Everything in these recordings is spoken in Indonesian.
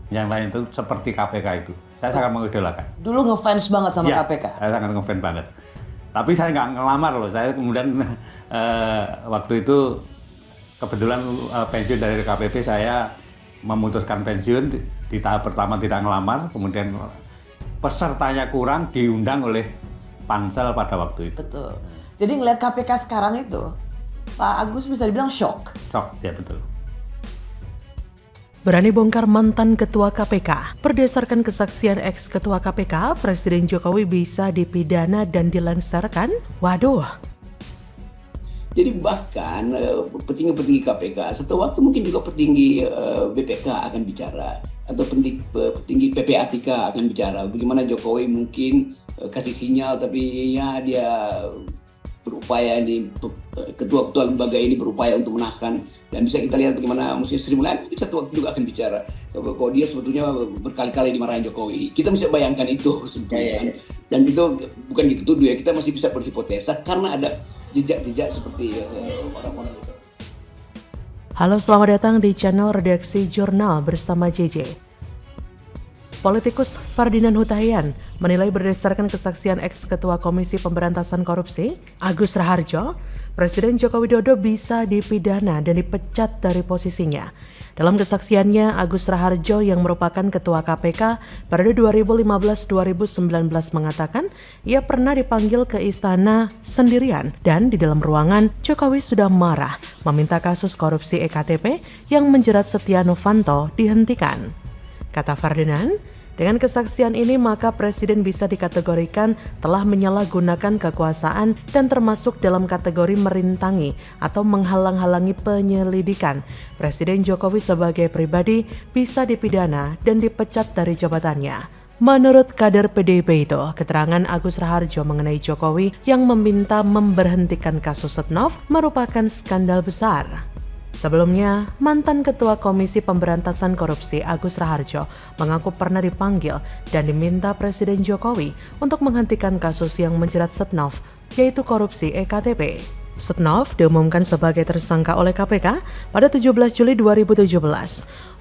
yang lain itu seperti KPK itu. Saya sangat mengidolakan. Dulu ngefans banget sama Ya, KPK. saya sangat ngefans banget. Tapi saya nggak ngelamar loh. Saya kemudian waktu itu kebetulan pensiun dari KPP, saya memutuskan pensiun di tahap pertama tidak ngelamar, kemudian pesertanya kurang diundang oleh pansel pada waktu itu. Betul. Jadi ngeliat KPK sekarang itu, Pak Agus bisa dibilang shock. Shock, ya betul. Berani bongkar mantan ketua KPK. Berdasarkan kesaksian ex-ketua KPK, Presiden Jokowi bisa dipidana dan dilengsarkan. Waduh. Jadi bahkan petinggi-petinggi KPK, satu waktu mungkin juga petinggi BPK akan bicara, atau petinggi PPATK akan bicara. Bagaimana Jokowi mungkin kasih sinyal, tapi ya dia berupaya, ini ketua-ketua lembaga ini berupaya untuk menahan. Dan bisa kita lihat bagaimana Musisi Sri Mulyani satu waktu juga akan bicara bahwa dia sebetulnya berkali-kali dimarahin Jokowi. Kita bisa bayangkan itu sebetulnya. Dan itu bukan gitu tuduh ya, kita masih bisa berhipotesa karena ada jejak-jejak seperti orang-orang itu. Halo, selamat datang di channel Redaksi Jurnal bersama JJ. Politikus Ferdinand Hutahian menilai berdasarkan kesaksian ex-ketua Komisi Pemberantasan Korupsi, Agus Raharjo, Presiden Joko Widodo bisa dipidana dan dipecat dari posisinya. Dalam kesaksiannya, Agus Raharjo yang merupakan Ketua KPK periode 2015-2019 mengatakan ia pernah dipanggil ke istana sendirian dan di dalam ruangan Jokowi sudah marah meminta kasus korupsi EKTP yang menjerat Setia Novanto dihentikan. Kata Ferdinand, dengan kesaksian ini maka Presiden bisa dikategorikan telah menyalahgunakan kekuasaan dan termasuk dalam kategori merintangi atau menghalang-halangi penyelidikan. Presiden Jokowi sebagai pribadi bisa dipidana dan dipecat dari jabatannya. Menurut kader PDIP itu, keterangan Agus Raharjo mengenai Jokowi yang meminta memberhentikan kasus Setnov merupakan skandal besar. Sebelumnya, mantan Ketua Komisi Pemberantasan Korupsi Agus Raharjo mengaku pernah dipanggil dan diminta Presiden Jokowi untuk menghentikan kasus yang menjerat Setnov, yaitu korupsi EKTP. Setnov diumumkan sebagai tersangka oleh KPK pada 17 Juli 2017.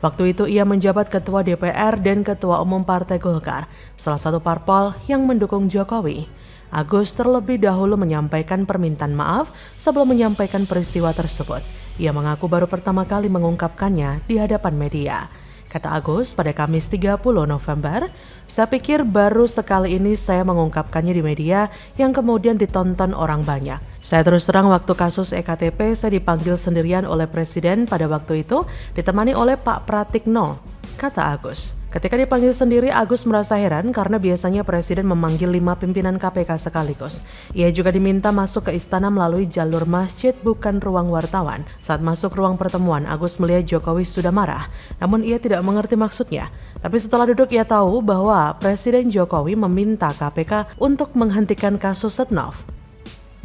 Waktu itu ia menjabat Ketua DPR dan Ketua Umum Partai Golkar, salah satu parpol yang mendukung Jokowi. Agus terlebih dahulu menyampaikan permintaan maaf sebelum menyampaikan peristiwa tersebut. Ia mengaku baru pertama kali mengungkapkannya di hadapan media. Kata Agus pada Kamis 30 November, saya pikir baru sekali ini saya mengungkapkannya di media yang kemudian ditonton orang banyak. Saya terus terang waktu kasus EKTP saya dipanggil sendirian oleh Presiden pada waktu itu ditemani oleh Pak Pratikno, kata Agus. Ketika dipanggil sendiri, Agus merasa heran karena biasanya Presiden memanggil 5 pimpinan KPK sekaligus. Ia juga diminta masuk ke istana melalui jalur masjid bukan ruang wartawan. Saat masuk ruang pertemuan, Agus melihat Jokowi sudah marah, namun ia tidak mengerti maksudnya. Tapi setelah duduk ia tahu bahwa Presiden Jokowi meminta KPK untuk menghentikan kasus Setnov.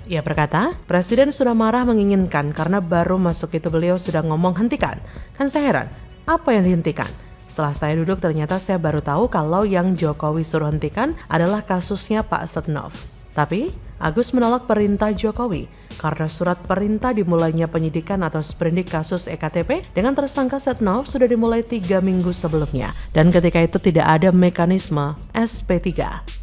Ia berkata, Presiden sudah marah menginginkan karena baru masuk itu beliau sudah ngomong hentikan. Kan saya heran, apa yang dihentikan? Setelah saya duduk ternyata saya baru tahu kalau yang Jokowi suruh hentikan adalah kasusnya Pak Setnov. Tapi Agus menolak perintah Jokowi karena surat perintah dimulainya penyidikan atau sprindik kasus EKTP dengan tersangka Setnov sudah dimulai 3 minggu sebelumnya. Dan ketika itu tidak ada mekanisme SP3.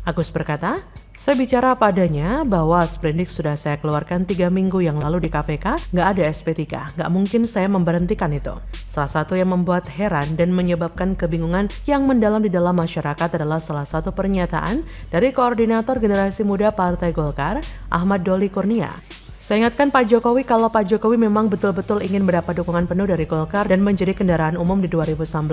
Agus berkata, saya bicara apa adanya bahwa sprindik sudah saya keluarkan 3 minggu yang lalu di KPK, nggak ada SP3, nggak mungkin saya memberhentikan itu. Salah satu yang membuat heran dan menyebabkan kebingungan yang mendalam di dalam masyarakat adalah salah satu pernyataan dari Koordinator Generasi Muda Partai Golkar, Ahmad Doli Kurnia. Saya ingatkan Pak Jokowi kalau Pak Jokowi memang betul-betul ingin mendapat dukungan penuh dari Golkar dan menjadi kendaraan umum di 2019,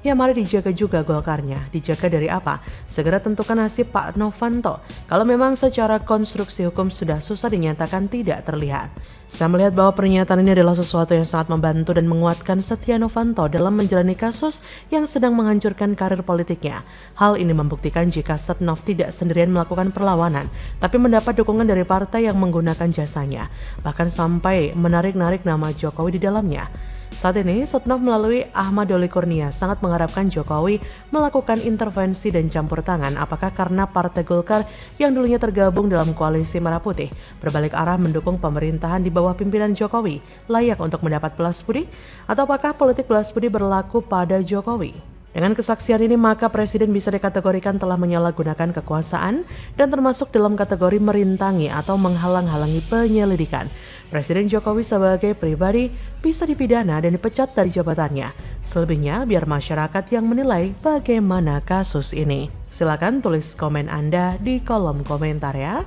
ya mari dijaga juga Golkarnya. Dijaga dari apa? Segera tentukan nasib Pak Novanto. Kalau memang secara konstruksi hukum sudah susah dinyatakan tidak terlihat. Saya melihat bahwa pernyataan ini adalah sesuatu yang sangat membantu dan menguatkan Setia Novanto dalam menjalani kasus yang sedang menghancurkan karir politiknya. Hal ini membuktikan jika Setnov tidak sendirian melakukan perlawanan, tapi mendapat dukungan dari partai yang menggunakan jasanya, bahkan sampai menarik-narik nama Jokowi di dalamnya. Saat ini, Setnov melalui Ahmad Doli Kurnia sangat mengharapkan Jokowi melakukan intervensi dan campur tangan apakah karena Partai Golkar yang dulunya tergabung dalam koalisi Merah Putih berbalik arah mendukung pemerintahan di bawah pimpinan Jokowi layak untuk mendapat balas budi atau apakah politik balas budi berlaku pada Jokowi. Dengan kesaksian ini, maka Presiden bisa dikategorikan telah menyalahgunakan kekuasaan dan termasuk dalam kategori merintangi atau menghalang-halangi penyelidikan. Presiden Jokowi sebagai pribadi bisa dipidana dan dipecat dari jabatannya. Selebihnya, biar masyarakat yang menilai bagaimana kasus ini. Silakan tulis komen Anda di kolom komentar ya.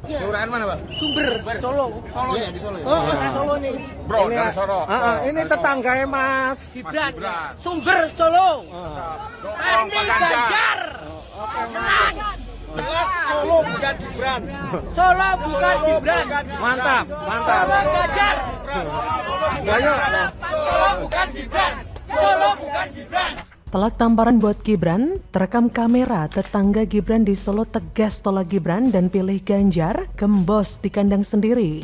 Kelurahan mana, Bang? Sumber, Solo. Solo ya, di Solo ya? Oh, saya Solo nih. Bro, dari Solo. Ini tetangganya Mas Gibran. Sumber, Solo. Dukung Pak Ganjar. Tenang. Jelas Solo bukan Gibran. Solo bukan Gibran. Mantap, mantap. Solo Ganjar. Banyak. Solo bukan Gibran. Solo bukan Gibran. Telak tamparan buat Gibran, terekam kamera tetangga Gibran di Solo tegas tolak Gibran dan pilih Ganjar, gembos di kandang sendiri.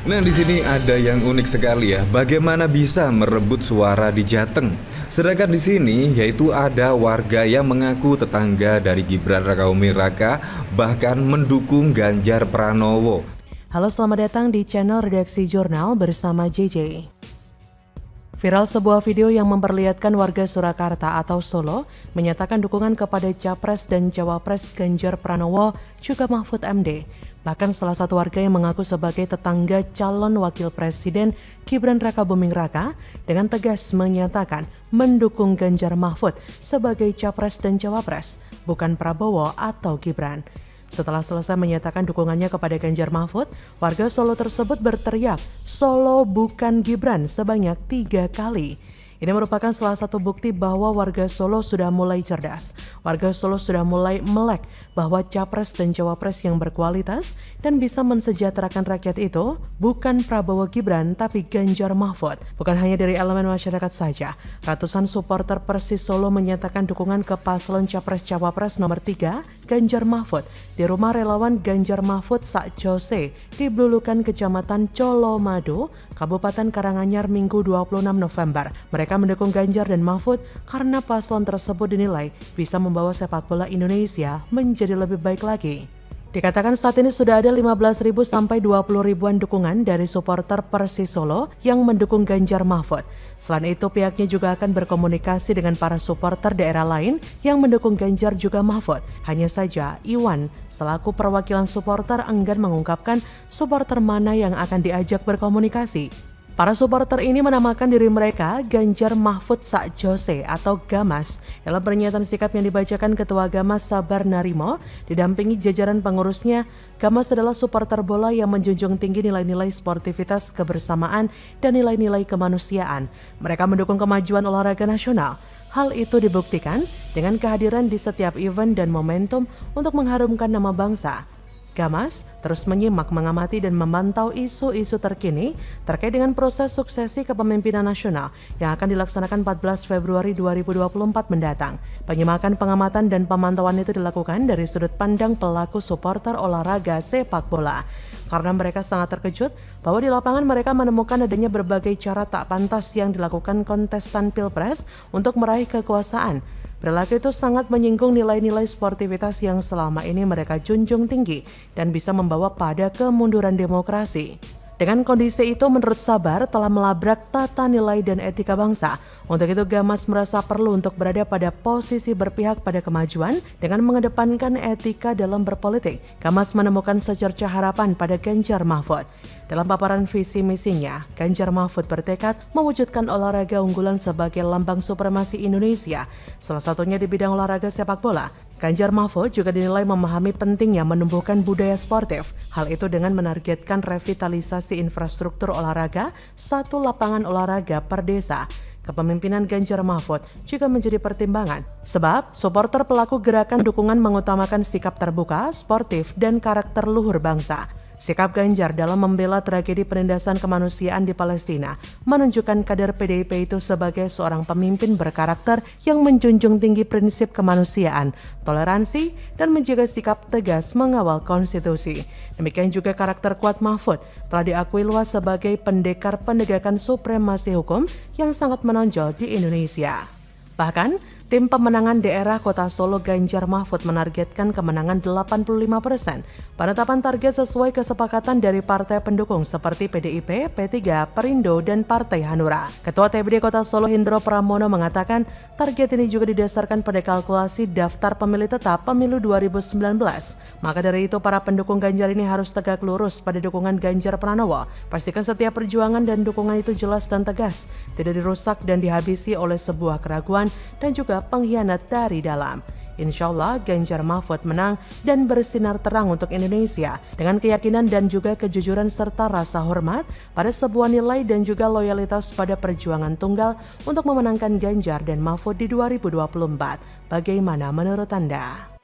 Nah, di sini ada yang unik sekali ya, bagaimana bisa merebut suara di Jateng. Sedangkan di sini yaitu ada warga yang mengaku tetangga dari Gibran Rakabuming Raka bahkan mendukung Ganjar Pranowo. Halo, selamat datang di channel Redaksi Jurnal bersama JJ. Viral sebuah video yang memperlihatkan warga Surakarta atau Solo menyatakan dukungan kepada Capres dan Cawapres Ganjar Pranowo juga Mahfud MD. Bahkan salah satu warga yang mengaku sebagai tetangga calon wakil presiden Gibran Rakabuming Raka dengan tegas menyatakan mendukung Ganjar Mahfud sebagai Capres dan Cawapres, bukan Prabowo atau Gibran. Setelah selesai menyatakan dukungannya kepada Ganjar Mahfud, warga Solo tersebut berteriak, "Solo bukan Gibran" sebanyak 3 kali. Ini merupakan salah satu bukti bahwa warga Solo sudah mulai cerdas. Warga Solo sudah mulai melek bahwa Capres dan Cawapres yang berkualitas dan bisa mensejahterakan rakyat itu bukan Prabowo Gibran tapi Ganjar Mahfud. Bukan hanya dari elemen masyarakat saja, ratusan supporter Persis Solo menyatakan dukungan ke paslon Capres Cawapres nomor 3, Ganjar Mahfud, di rumah relawan Ganjar Mahfud Sak Jose di Blulukan Kecamatan Colomadu, Kabupaten Karanganyar Minggu 26 November. Mereka mendukung Ganjar dan Mahfud karena paslon tersebut dinilai bisa membawa sepak bola Indonesia menjadi lebih baik lagi. Dikatakan saat ini sudah ada 15.000 sampai 20.000-an dukungan dari supporter Persis Solo yang mendukung Ganjar Mahfud. Selain itu, pihaknya juga akan berkomunikasi dengan para supporter daerah lain yang mendukung Ganjar juga Mahfud. Hanya saja, Iwan selaku perwakilan supporter enggan mengungkapkan supporter mana yang akan diajak berkomunikasi. Para supporter ini menamakan diri mereka Ganjar Mahfud Sak Jose atau Gamas. Dalam pernyataan sikap yang dibacakan Ketua Gamas Sabar Narimo, didampingi jajaran pengurusnya, Gamas adalah supporter bola yang menjunjung tinggi nilai-nilai sportivitas, kebersamaan, dan nilai-nilai kemanusiaan. Mereka mendukung kemajuan olahraga nasional. Hal itu dibuktikan dengan kehadiran di setiap event dan momentum untuk mengharumkan nama bangsa. Gamas terus menyimak, mengamati, dan memantau isu-isu terkini terkait dengan proses suksesi kepemimpinan nasional yang akan dilaksanakan 14 Februari 2024 mendatang. Penyimakan, pengamatan, dan pemantauan itu dilakukan dari sudut pandang pelaku supporter olahraga sepak bola. Karena mereka sangat terkejut bahwa di lapangan mereka menemukan adanya berbagai cara tak pantas yang dilakukan kontestan Pilpres untuk meraih kekuasaan. Perilaku itu sangat menyinggung nilai-nilai sportivitas yang selama ini mereka junjung tinggi dan bisa membawa pada kemunduran demokrasi. Dengan kondisi itu, menurut Sabar telah melabrak tata nilai dan etika bangsa. Untuk itu, Gamas merasa perlu untuk berada pada posisi berpihak pada kemajuan dengan mengedepankan etika dalam berpolitik. Gamas menemukan secercah harapan pada Ganjar Mahfud. Dalam paparan visi misinya, Ganjar Mahfud bertekad mewujudkan olahraga unggulan sebagai lambang supremasi Indonesia, salah satunya di bidang olahraga sepak bola. Ganjar Mahfud juga dinilai memahami pentingnya menumbuhkan budaya sportif. Hal itu dengan menargetkan revitalisasi infrastruktur olahraga, 1 lapangan olahraga per desa. Kepemimpinan Ganjar Mahfud juga menjadi pertimbangan, sebab supporter pelaku gerakan dukungan mengutamakan sikap terbuka, sportif, dan karakter luhur bangsa. Sikap Ganjar dalam membela tragedi penindasan kemanusiaan di Palestina menunjukkan kader PDIP itu sebagai seorang pemimpin berkarakter yang menjunjung tinggi prinsip kemanusiaan, toleransi, dan menjaga sikap tegas mengawal konstitusi. Demikian juga karakter kuat Mahfud telah diakui luas sebagai pendekar penegakan supremasi hukum yang sangat menonjol di Indonesia. Bahkan, Tim pemenangan daerah Kota Solo Ganjar Mahfud menargetkan kemenangan 85%. Penetapan target sesuai kesepakatan dari partai pendukung seperti PDIP, P3, Perindo, dan Partai Hanura. Ketua TBD Kota Solo Hindro Pramono mengatakan target ini juga didasarkan pada kalkulasi daftar pemilih tetap pemilu 2019. Maka dari itu para pendukung Ganjar ini harus tegak lurus pada dukungan Ganjar Pranowo. Pastikan setiap perjuangan dan dukungan itu jelas dan tegas, tidak dirusak dan dihabisi oleh sebuah keraguan dan juga pengkhianat dari dalam. Insya Allah Ganjar Mahfud menang dan bersinar terang untuk Indonesia dengan keyakinan dan juga kejujuran serta rasa hormat pada sebuah nilai dan juga loyalitas pada perjuangan tunggal untuk memenangkan Ganjar dan Mahfud di 2024. Bagaimana menurut Anda?